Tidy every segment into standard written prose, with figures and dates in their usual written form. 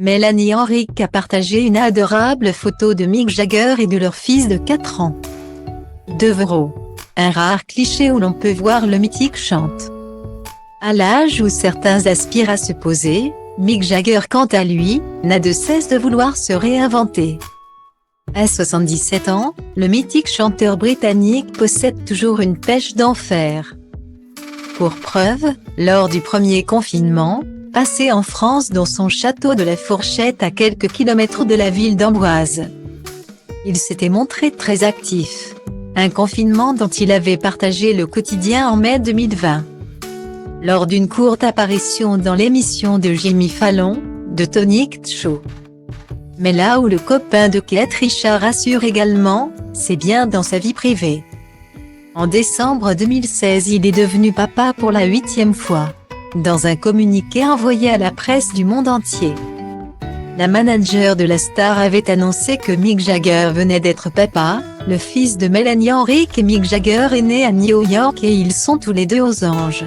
Mélanie Henriques a partagé une adorable photo de Mick Jagger et de leur fils de 4 ans. Devereaux. Un rare cliché où l'on peut voir le mythique chante. À l'âge où certains aspirent à se poser, Mick Jagger quant à lui, n'a de cesse de vouloir se réinventer. À 77 ans, le mythique chanteur britannique possède toujours une pêche d'enfer. Pour preuve, lors du premier confinement, passé en France dans son château de la Fourchette à quelques kilomètres de la ville d'Amboise, il s'était montré très actif. Un confinement dont il avait partagé le quotidien en mai 2020. Lors d'une courte apparition dans l'émission de Jimmy Fallon, de Tonight Show. Mais là où le copain de Kate Richard assure également, c'est bien dans sa vie privée. En décembre 2016, il est devenu papa pour la 8e fois. Dans un communiqué envoyé à la presse du monde entier, la manager de la star avait annoncé que Mick Jagger venait d'être papa. Le fils de Mélanie Henriques et Mick Jagger est né à New York et ils sont tous les deux aux anges,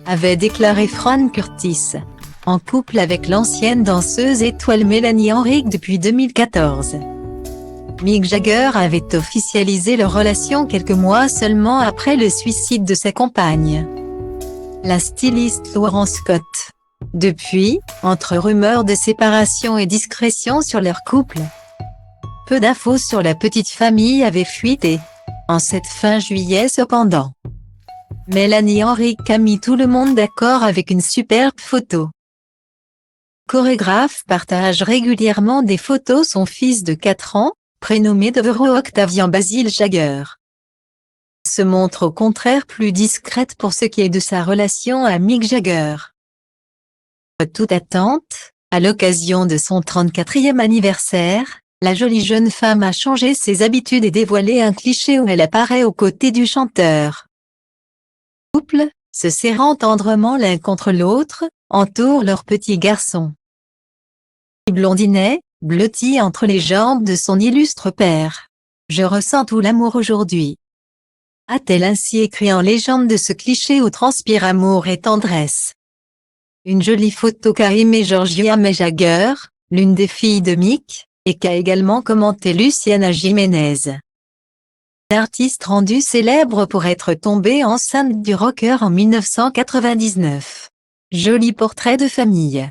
avait déclaré Fran Curtis, en couple avec l'ancienne danseuse étoile Mélanie Henriques depuis 2014. Mick Jagger avait officialisé leur relation quelques mois seulement après le suicide de sa compagne, la styliste Lauren Scott. Depuis, entre rumeurs de séparation et discrétion sur leur couple, peu d'infos sur la petite famille avaient fuité. En cette fin juillet cependant, Mélanie Henriques a mis tout le monde d'accord avec une superbe photo. Chorégraphe partage régulièrement des photos son fils de 4 ans, prénommé Devereaux Octavian Basile Jagger, se montre au contraire plus discrète pour ce qui est de sa relation à Mick Jagger. Toute attente, à l'occasion de son 34e anniversaire, la jolie jeune femme a changé ses habitudes et dévoilé un cliché où elle apparaît aux côtés du chanteur. Le couple, se serrant tendrement l'un contre l'autre, entoure leur petit garçon. Blondinet, blotti entre les jambes de son illustre père. « Je ressens tout l'amour aujourd'hui », a-t-elle ainsi écrit en légende de ce cliché où transpire amour et tendresse. Une jolie photo qu'a aimée Georgia May Jagger, l'une des filles de Mick, et qu'a également commenté Luciana Jiménez. L'artiste rendu célèbre pour être tombée enceinte du rocker en 1999. Joli portrait de famille.